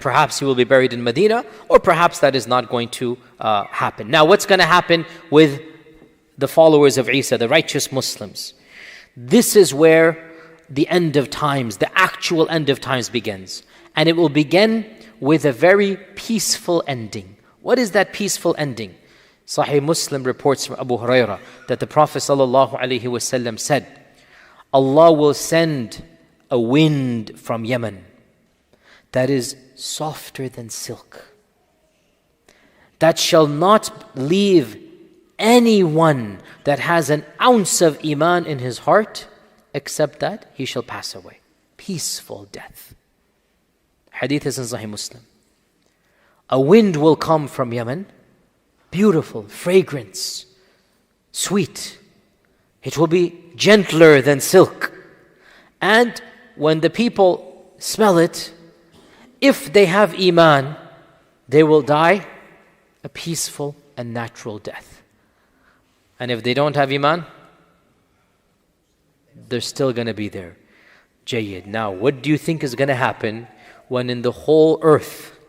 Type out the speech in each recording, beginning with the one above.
perhaps he will be buried in Medina, or perhaps that is not going to happen. Now, what's going to happen with the followers of Isa, the righteous Muslims? This is where the end of times, the actual end of times begins. And it will begin with a very peaceful ending. What is that peaceful ending? Sahih Muslim reports from Abu Hurairah that the Prophet ﷺ said, Allah will send a wind from Yemen that is softer than silk, that shall not leave anyone that has an ounce of iman in his heart, except that he shall pass away. Peaceful death. Hadith is in Sahih Muslim. A wind will come from Yemen, beautiful, fragrance, sweet. It will be gentler than silk. And when the people smell it, if they have iman, they will die a peaceful and natural death. And if they don't have iman, they're still going to be there. Jayyid. Now, what do you think is going to happen when in the whole earth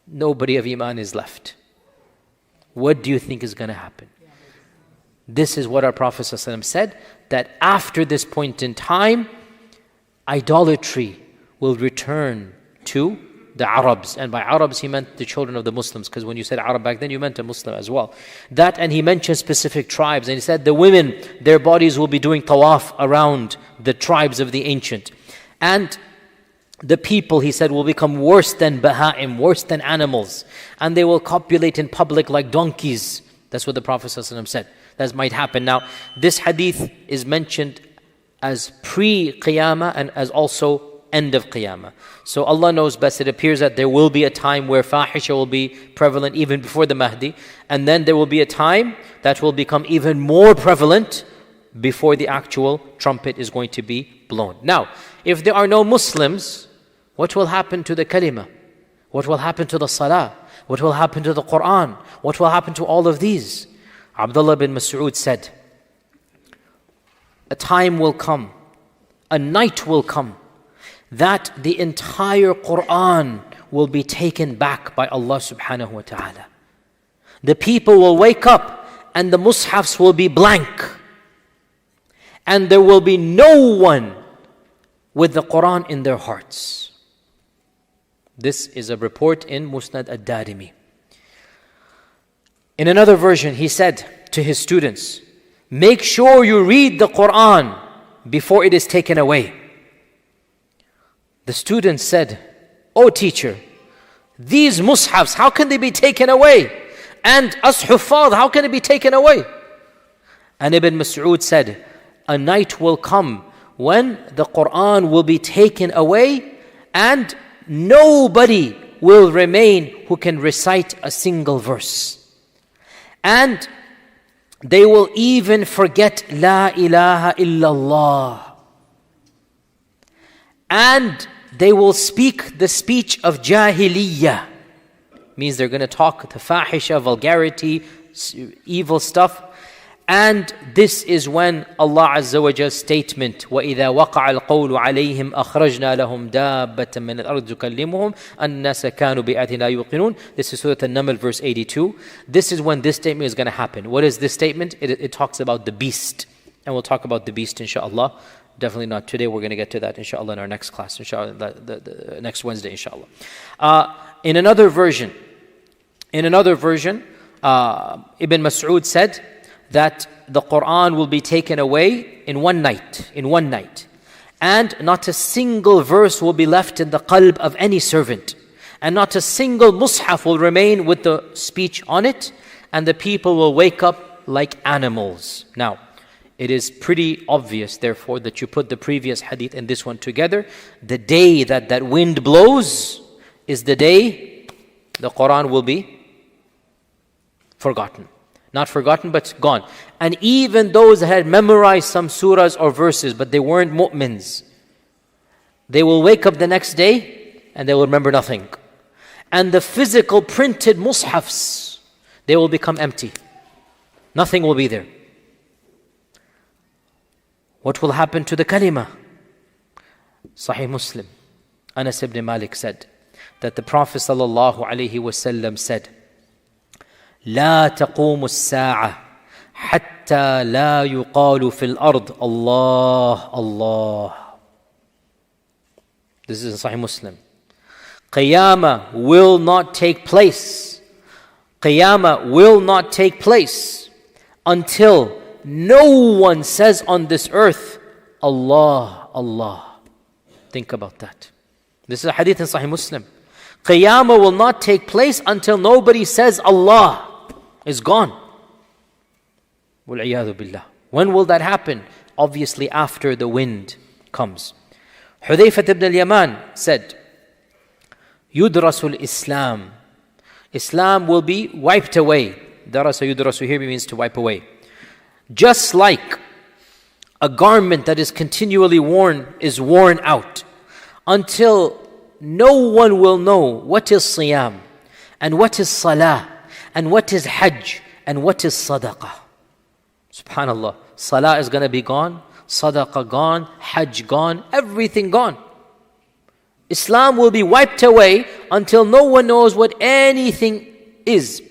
nobody of iman is left? What do you think is going to happen? This is what our Prophet ﷺ said, that after this point in time, idolatry will return to the Arabs. And by Arabs, he meant the children of the Muslims, because when you said Arab back then, you meant a Muslim as well. That, and he mentioned specific tribes, and he said the women, their bodies will be doing tawaf around the tribes of the ancient. And the people, he said, will become worse than baha'im, worse than animals. And they will copulate in public like donkeys. That's what the Prophet ﷺ said. That might happen. Now, this hadith is mentioned as pre-Qiyamah and as also end of Qiyamah. So Allah knows best. It appears that there will be a time where fahisha will be prevalent even before the Mahdi. And then there will be a time that will become even more prevalent before the actual trumpet is going to be blown. Now, if there are no Muslims, what will happen to the kalima? What will happen to the salah? What will happen to the Quran? What will happen to all of these? Abdullah bin Mas'ud said, a time will come, a night will come, that the entire Quran will be taken back by Allah subhanahu wa ta'ala. The people will wake up and the mushafs will be blank. And there will be no one with the Quran in their hearts. This is a report in Musnad ad-Darimi. In another version, he said to his students, make sure you read the Quran before it is taken away. The students said, oh teacher, these mushafs, how can they be taken away? And us huffaz, how can it be taken away? And Ibn Mas'ud said, a night will come when the Quran will be taken away and nobody will remain who can recite a single verse. And they will even forget La ilaha illallah. And they will speak the speech of jahiliyyah. Means they're going to talk the fahisha, vulgarity, evil stuff. And this is when Allah Azza wa Jall's statement, وَإِذَا وَقَعَ الْقَوْلُ عَلَيْهِمْ أَخْرَجْنَا لَهُمْ دَابَّةً مِّنَ الْأَرْضِ تُكَلِّمُهُمْ النَّاسَ كَانُوا بِآيَاتِنَا يُوقِنُونَ. This is Surah An-Naml verse 82. This is when this statement is going to happen. What is this statement? It talks about the beast. And we'll talk about the beast inshallah. Definitely not today. We're going to get to that inshallah in our next class. Inshallah, the next Wednesday inshallah. In another version, Ibn Mas'ud said that the Quran will be taken away in one night. And not a single verse will be left in the qalb of any servant. And not a single mushaf will remain with the speech on it. And the people will wake up like animals. Now, it is pretty obvious, therefore, that you put the previous hadith and this one together. The day that wind blows is the day the Quran will be forgotten. Not forgotten, but gone. And even those that had memorized some surahs or verses, but they weren't mu'mins, they will wake up the next day and they will remember nothing. And the physical printed mushafs, they will become empty. Nothing will be there. What will happen to the kalima? Sahih Muslim, Anas ibn Malik said that the Prophet ﷺ said, لا تقوم الساعة حتى لا يقال في الأرض الله الله. This is in Sahih Muslim. Qiyamah will not take place. Qiyamah will not take place until no one says on this earth, Allah, Allah. Think about that. This is a hadith in Sahih Muslim. Qiyamah will not take place until nobody says Allah. Is gone. Wal-iyadhu billah. When will that happen? Obviously after the wind comes. Hudayfah ibn al-Yaman said, Yudrasul Islam. Islam will be wiped away. Darasa yudrasu here means to wipe away. Just like a garment that is continually worn is worn out until no one will know what is siyam and what is salah and what is hajj and what is sadaqah. Subhanallah. Salah is going to be gone, sadaqah gone, hajj gone, everything gone. Islam will be wiped away until no one knows what anything is.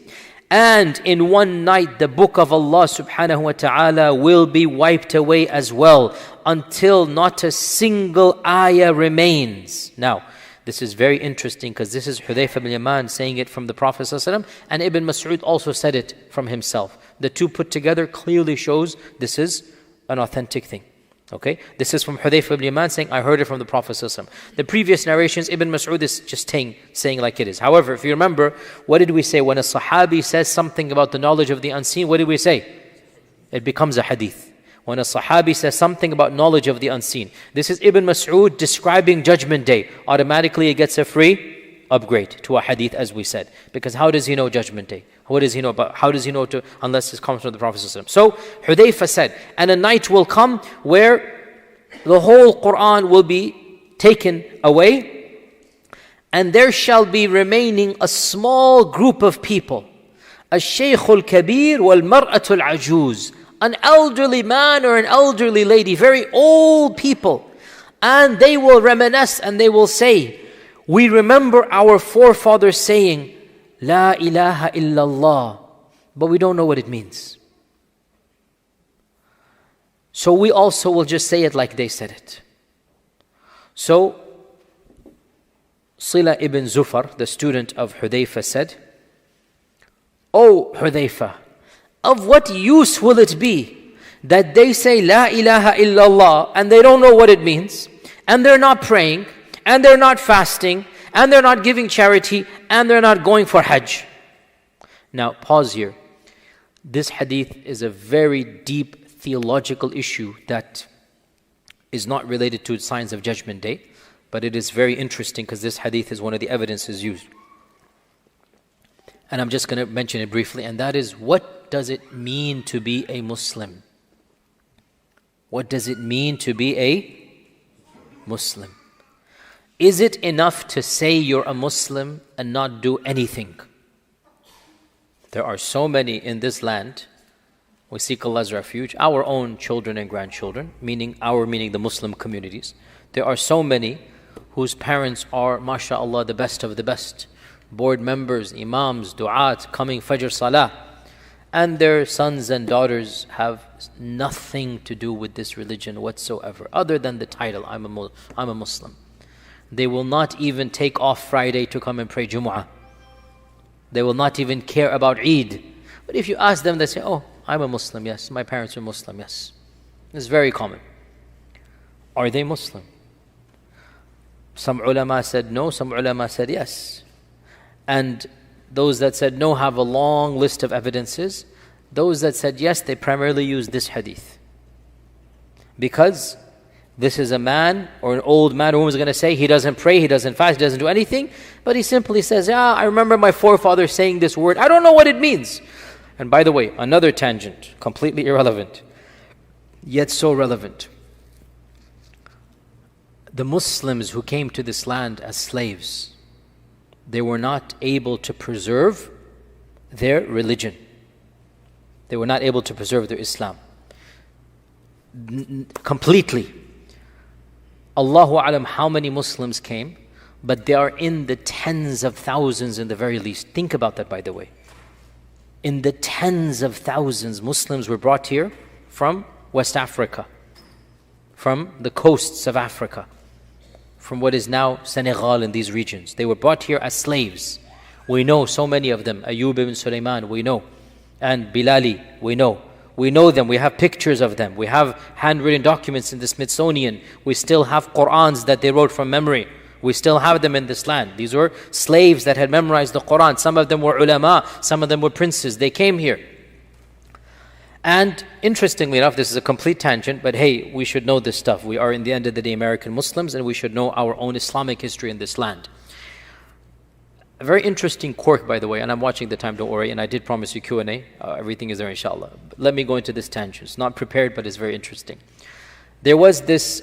And in one night the book of Allah subhanahu wa ta'ala will be wiped away as well until not a single ayah remains. Now, this is very interesting because this is Hudayfah ibn Yaman saying it from the Prophet ﷺ, and Ibn Mas'ud also said it from himself. The two put together clearly shows this is an authentic thing. Okay, this is from Hudayfah ibn Yaman saying, I heard it from the Prophet ﷺ. The previous narrations, Ibn Mas'ud is just saying like it is. However, if you remember, what did we say? When a Sahabi says something about the knowledge of the unseen, what did we say? It becomes a hadith. When a Sahabi says something about knowledge of the unseen. This is Ibn Mas'ud describing Judgment Day. Automatically it gets a free upgrade to a hadith, as we said. Because how does he know Judgment Day? What does he know about? How does he know unless it comes from the Prophet ﷺ? So Hudayfah said, and a night will come where the whole Quran will be taken away, and there shall be remaining a small group of people. Al-Shaykh al-Kabir wal-Mar'atu al-Ajuz. An elderly man or an elderly lady, very old people. And they will reminisce and they will say, we remember our forefathers saying, La ilaha illallah, but we don't know what it means. So we also will just say it like they said it. So Sila ibn Zufar, the student of Hudayfah, said, O Hudayfah, of what use will it be that they say La ilaha illallah and they don't know what it means, and they're not praying, and they're not fasting, and they're not giving charity, and they're not going for hajj? Now pause here. This hadith is a very deep theological issue that is not related to signs of Judgment Day, but it is very interesting because this hadith is one of the evidences used. And I'm just going to mention it briefly, and that is, what does it mean to be a Muslim? What does it mean to be a Muslim? Is it enough to say you're a Muslim and not do anything? There are so many in this land, we seek Allah's refuge, our own children and grandchildren, meaning the Muslim communities. There are so many whose parents are, mashallah, the best of the best. Board members, imams, du'at, coming Fajr Salah. And their sons and daughters have nothing to do with this religion whatsoever, other than the title, I'm a Muslim. They will not even take off Friday to come and pray Jumu'ah. They will not even care about Eid. But if you ask them, they say, oh, I'm a Muslim, yes. My parents are Muslim, yes. It's very common. Are they Muslim? Some ulama said no, some ulama said yes. And those that said no have a long list of evidences. Those that said yes, they primarily use this hadith. Because this is a man or an old man, who is going to say he doesn't pray, he doesn't fast, he doesn't do anything, but he simply says, yeah, I remember my forefather saying this word, I don't know what it means. And by the way, another tangent, completely irrelevant, yet so relevant. The Muslims who came to this land as slaves, they were not able to preserve their religion. They were not able to preserve their Islam completely. Allahu alam how many Muslims came, but they are in the tens of thousands in the very least. Think about that, by the way. In the tens of thousands, Muslims were brought here from West Africa, from the coasts of Africa, from what is now Senegal and these regions. They were brought here as slaves. We know so many of them. Ayyub ibn Sulaiman, we know. And Bilali, we know. We know them. We have pictures of them. We have handwritten documents in the Smithsonian. We still have Qur'ans that they wrote from memory. We still have them in this land. These were slaves that had memorized the Qur'an. Some of them were ulama. Some of them were princes. They came here. And interestingly enough, this is a complete tangent, but hey, we should know this stuff. We are, in the end of the day, American Muslims, and we should know our own Islamic history in this land. A very interesting quirk, by the way, and I'm watching the time, don't worry, and I did promise you Q&A. Everything is there, inshallah. But let me go into this tangent. It's not prepared, but it's very interesting. There was this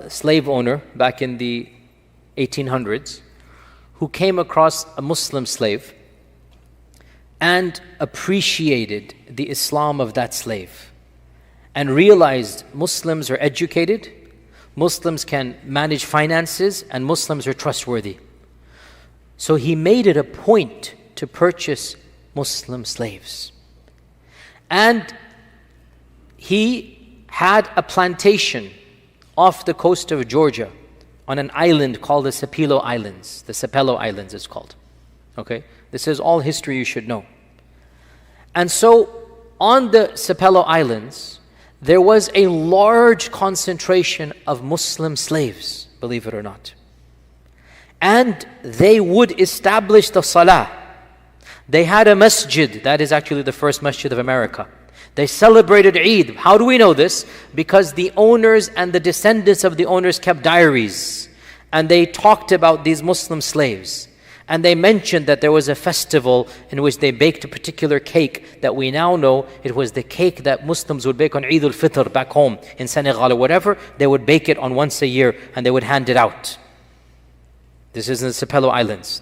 slave owner back in the 1800s who came across a Muslim slave and appreciated the Islam of that slave and realized Muslims are educated, Muslims can manage finances, and Muslims are trustworthy. So he made it a point to purchase Muslim slaves. And he had a plantation off the coast of Georgia on an island called the Sapelo Islands. The Sapelo Islands is called. Okay? This is all history you should know. And so on the Sapelo Islands, there was a large concentration of Muslim slaves, believe it or not. And they would establish the salah. They had a masjid. That is actually the first masjid of America. They celebrated Eid. How do we know this? Because the owners and the descendants of the owners kept diaries. And they talked about these Muslim slaves. And they mentioned that there was a festival in which they baked a particular cake that we now know it was the cake that Muslims would bake on Eid al-Fitr back home in Senegal or whatever. They would bake it on once a year and they would hand it out. This is in the Sapelo Islands.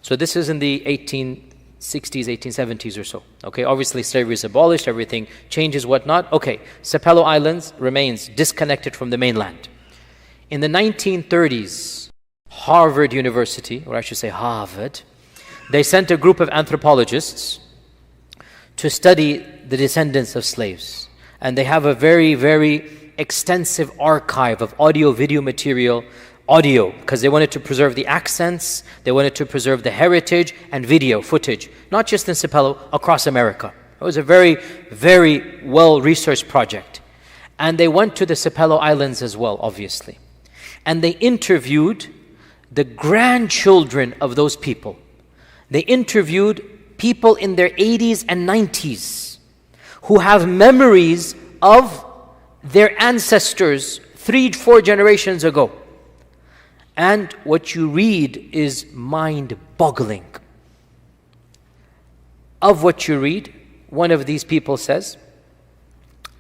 So this is in the 1860s, 1870s or so. Okay, obviously slavery is abolished, everything changes, whatnot. Okay, Sapelo Islands remains disconnected from the mainland. In the 1930s, Harvard University, or I should say Harvard, they sent a group of anthropologists to study the descendants of slaves. And they have a very, very extensive archive of audio, video material, audio, because they wanted to preserve the accents, they wanted to preserve the heritage, and video footage, not just in Sapelo, across America. It was a very, very well-researched project. And they went to the Sapelo Islands as well, obviously. And they interviewed the grandchildren of those people. They interviewed people in their 80s and 90s who have memories of their ancestors 3-4 generations ago. And what you read is mind-boggling. Of what you read, one of these people says,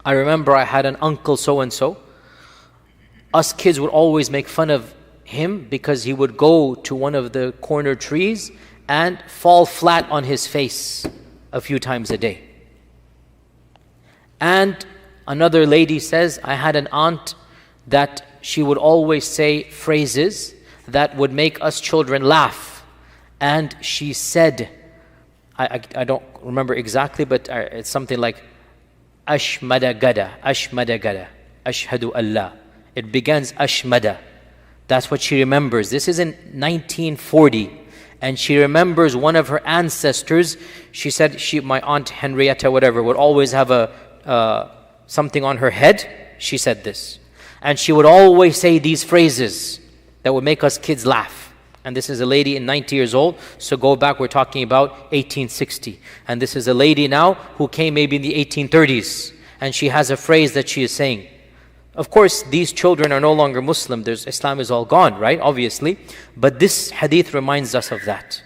I remember I had an uncle so-and-so. Us kids would always make fun of him because he would go to one of the corner trees and fall flat on his face a few times a day. And another lady says, I had an aunt that she would always say phrases that would make us children laugh. And she said, I don't remember exactly, but it's something like, Ashmada gada, Ashmada gada, Ashhadu Allah. It begins Ashmada. That's what she remembers. This is in 1940. And she remembers one of her ancestors. She said, my aunt Henrietta, whatever, would always have something on her head. She said this. And she would always say these phrases that would make us kids laugh. And this is a lady in 90 years old. So go back, we're talking about 1860. And this is a lady now who came maybe in the 1830s. And she has a phrase that she is saying. Of course, these children are no longer Muslim. Islam is all gone, right? Obviously. But this hadith reminds us of that.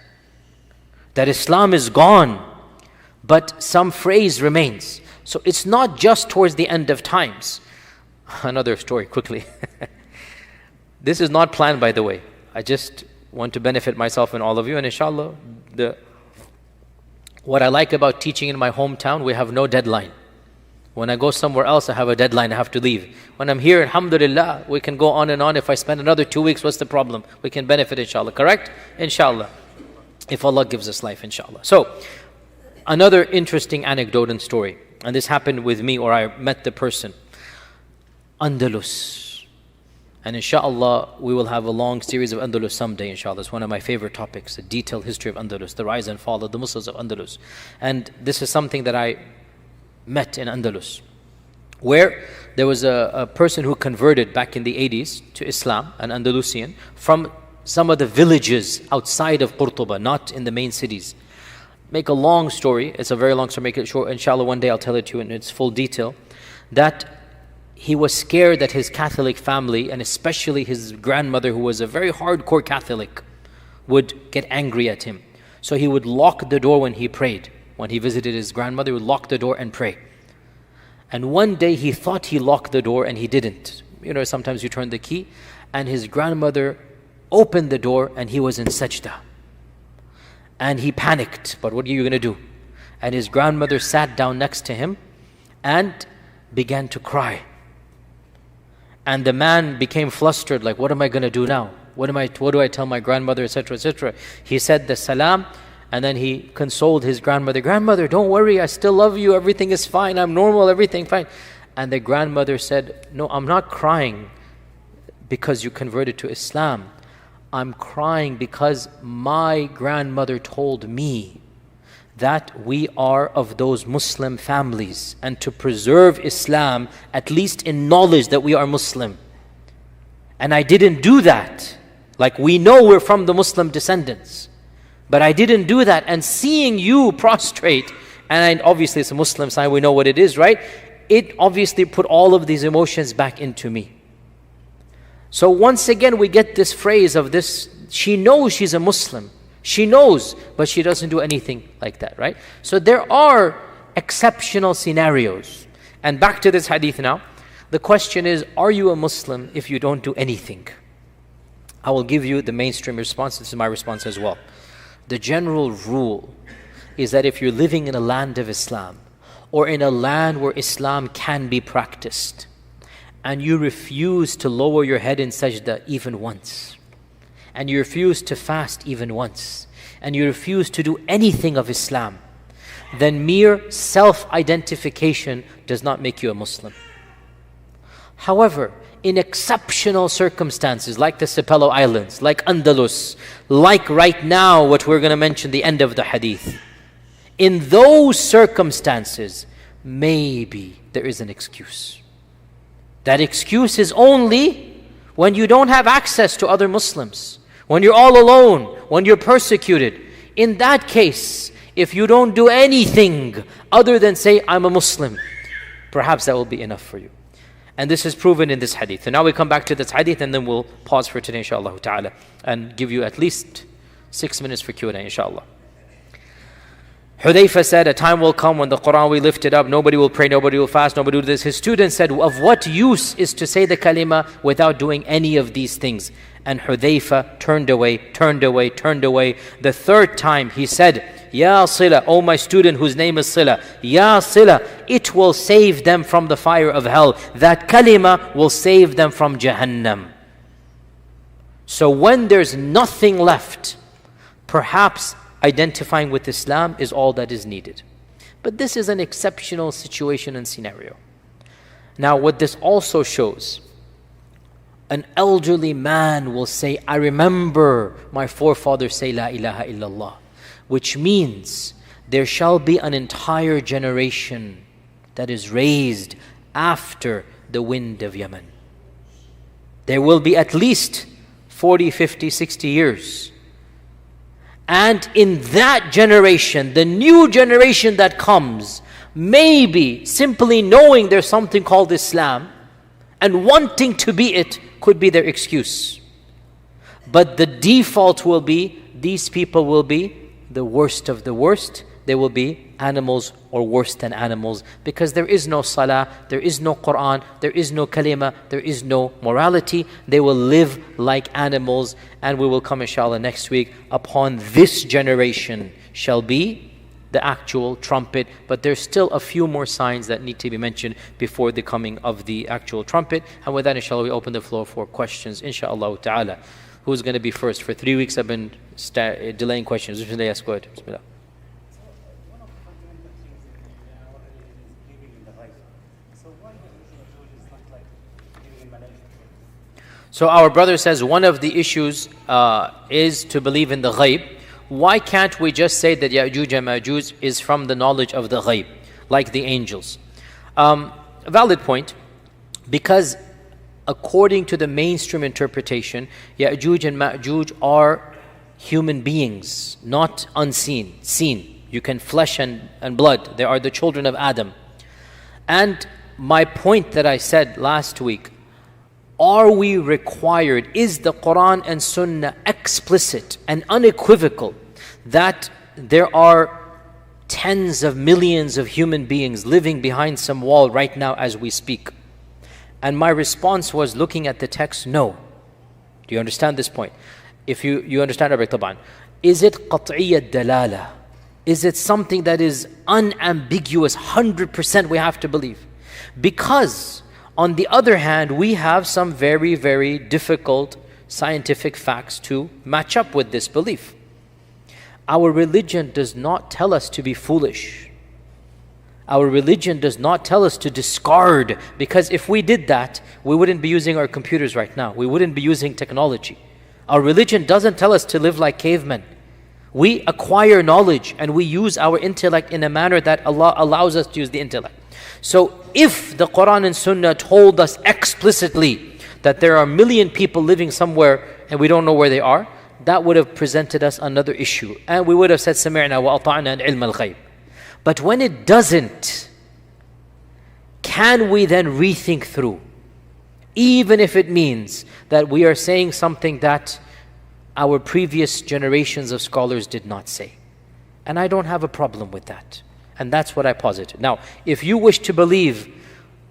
That Islam is gone, but some phrase remains. So it's not just towards the end of times. Another story, quickly. This is not planned, by the way. I just want to benefit myself and all of you. And inshallah, what I like about teaching in my hometown, we have no deadline. When I go somewhere else, I have a deadline, I have to leave. When I'm here, alhamdulillah, we can go on and on. If I spend another 2 weeks, what's the problem? We can benefit, inshallah, correct? Inshallah. If Allah gives us life, inshallah. So, another interesting anecdote and story, and this happened with me, or I met the person. Andalus. And inshallah, we will have a long series of Andalus someday, inshallah. It's one of my favorite topics, the detailed history of Andalus, the rise and fall of the Muslims of Andalus. And this is something that I met in Andalus, where there was a person who converted back in the 80s to Islam, an Andalusian, from some of the villages outside of Qurtuba, not in the main cities. Make a long story, it's a very long story, make it short, inshallah one day I'll tell it to you in its full detail, that he was scared that his Catholic family, and especially his grandmother, who was a very hardcore Catholic, would get angry at him. So he would lock the door when he prayed. When he visited his grandmother, he would lock the door and pray. And one day he thought he locked the door and he didn't. You know, sometimes you turn the key, and his grandmother opened the door and he was in sajda. And he panicked, but what are you going to do? And his grandmother sat down next to him and began to cry. And the man became flustered, like, what am I going to do now? What do I tell my grandmother, etc., etc. He said the salam, and then he consoled his grandmother. Grandmother, don't worry, I still love you, everything is fine, I'm normal, everything fine. And the grandmother said, no, I'm not crying because you converted to Islam. I'm crying because my grandmother told me that we are of those Muslim families, and to preserve Islam, at least in knowledge that we are Muslim. And I didn't do that. Like, we know we're from the Muslim descendants, but I didn't do that. And seeing you prostrate, and obviously it's a Muslim sign, we know what it is, right? It obviously put all of these emotions back into me. So once again we get this phrase of this, she knows she's a Muslim. She knows, but she doesn't do anything like that, right? So there are exceptional scenarios. And back to this hadith now. The question is, are you a Muslim if you don't do anything? I will give you the mainstream response. This is my response as well. The general rule is that if you're living in a land of Islam, or in a land where Islam can be practiced, and you refuse to lower your head in sajda even once, and you refuse to fast even once, and you refuse to do anything of Islam, then mere self-identification does not make you a Muslim. However, in exceptional circumstances like the Sepelo Islands, like Andalus, like right now what we're going to mention, the end of the hadith, in those circumstances, maybe there is an excuse. That excuse is only when you don't have access to other Muslims, when you're all alone, when you're persecuted. In that case, if you don't do anything other than say, I'm a Muslim, perhaps that will be enough for you. And this is proven in this hadith. And now we come back to this hadith, and then we'll pause for today, inshallah ta'ala, and give you at least 6 minutes for Q&A, inshallah. Hudayfa said, a time will come when the Quran will be lifted up, nobody will pray, nobody will fast, nobody will do this. His student said, of what use is to say the kalima without doing any of these things? And Hudayfa turned away, turned away, turned away. The third time he said, Ya Sila, O my student whose name is Sila, Ya Sila, it will save them from the fire of hell. That kalima will save them from Jahannam. So when there's nothing left, perhaps identifying with Islam is all that is needed. But this is an exceptional situation and scenario. Now what this also shows, an elderly man will say, I remember my forefathers say La ilaha illallah, which means there shall be an entire generation that is raised after the wind of Yemen. There will be at least 40, 50, 60 years. And in that generation, the new generation that comes, maybe simply knowing there's something called Islam and wanting to be it could be their excuse. But the default will be, these people will be the worst of the worst. They will be animals or worse than animals, because there is no salah, there is no Quran, there is no kalima, there is no morality. They will live like animals, and we will come inshallah next week upon this generation shall be the actual trumpet, but there's still a few more signs that need to be mentioned before the coming of the actual trumpet. And with that, inshallah, we open the floor for questions, inshallah ta'ala. Who's going to be first? For 3 weeks I've been delaying questions. Bismillah, yes, go ahead. Bismillah. So our brother says one of the issues is to believe in the ghaib. Why can't we just say that Ya'juj and Ma'juj is from the knowledge of the ghaib, like the angels? A valid point, because according to the mainstream interpretation, Ya'juj and Ma'juj are human beings, not unseen, seen. You can flesh and blood. They are the children of Adam. And my point that I said last week, are we required, is the Quran and Sunnah explicit and unequivocal that there are tens of millions of human beings living behind some wall right now as we speak? And my response was, looking at the text, no. Do you understand this point? If you understand Arabic, طبعا. Is it قطعية dalala? Is it something that is unambiguous, 100% we have to believe? Because on the other hand, we have some very, very difficult scientific facts to match up with this belief. Our religion does not tell us to be foolish. Our religion does not tell us to discard, because if we did that, we wouldn't be using our computers right now. We wouldn't be using technology. Our religion doesn't tell us to live like cavemen. We acquire knowledge and we use our intellect in a manner that Allah allows us to use the intellect. So if the Quran and Sunnah told us explicitly that there are a million people living somewhere and we don't know where they are, that would have presented us another issue. And we would have said, سَمِعْنَا وَأَطَعْنَا عَنْ عِلْمَ الْغَيْبِ. But when it doesn't, can we then rethink through? Even if it means that we are saying something that our previous generations of scholars did not say. And I don't have a problem with that. And that's what I posited. Now, if you wish to believe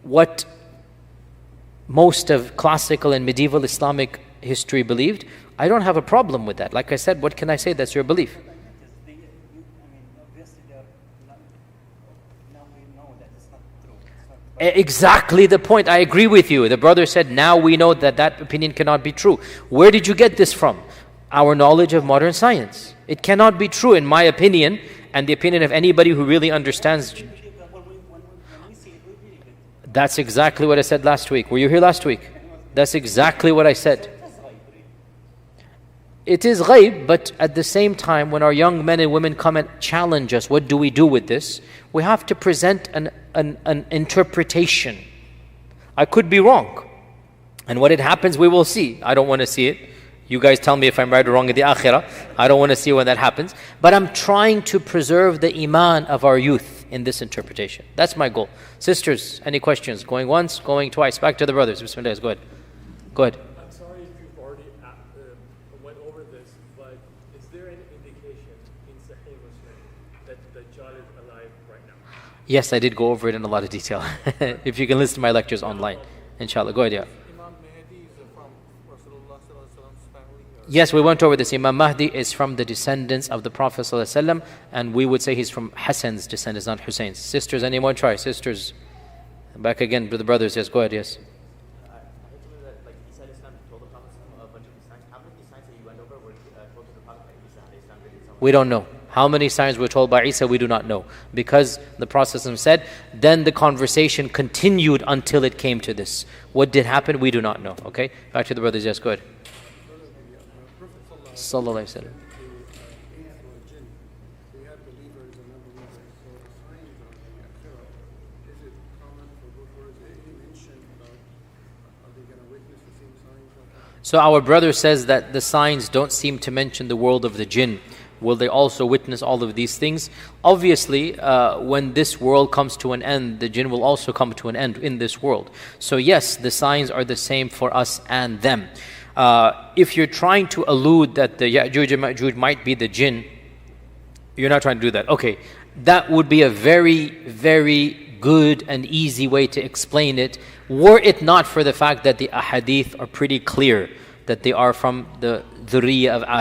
what most of classical and medieval Islamic history believed, I don't have a problem with that. Like I said, what can I say? That's your belief. Exactly the point. I agree with you. The brother said, now we know that that opinion cannot be true. Where did you get this from? Our knowledge of modern science. It cannot be true, in my opinion, and the opinion of anybody who really understands. That's exactly what I said last week. Were you here last week? That's exactly what I said. It is ghaib, but at the same time, when our young men and women come and challenge us, what do we do with this? We have to present an interpretation. I could be wrong. And when it happens, we will see. I don't want to see it. You guys tell me if I'm right or wrong in the akhirah. I don't want to see when that happens. But I'm trying to preserve the iman of our youth in this interpretation. That's my goal. Sisters, any questions? Going once, going twice. Back to the brothers. Bismillah, go ahead. Go ahead. I'm sorry if you've already went over this, but is there any indication in Sahih Muslim that Dajjal is alive right now? Yes, I did go over it in a lot of detail. If you can listen to my lectures online. Inshallah. Go ahead, yeah. Yes, we went over this. Imam Mahdi is from the descendants of the Prophet ﷺ, and we would say he's from Hassan's descendants, not Hussein's. Sisters, anyone try? Sisters. Back again to the brothers. Yes, go ahead, yes. We don't know. How many signs were told by Isa, we do not know. Because the Prophet ﷺ said, then the conversation continued until it came to this. What did happen, we do not know. Okay? Back to the brothers. Yes, go ahead. Sallallahu Alaihi Wasallam. So our brother says that the signs don't seem to mention the world of the jinn. Will they also witness all of these things? Obviously, when this world comes to an end, the jinn will also come to an end in this world. So yes, the signs are the same for us and them. If you're trying to allude that the Ya'juj and Ma'juj might be the jinn, you're not trying to do that. Okay, that would be a very, very good and easy way to explain it, were it not for the fact that the ahadith are pretty clear that they are from the dhurriyyah of Adam.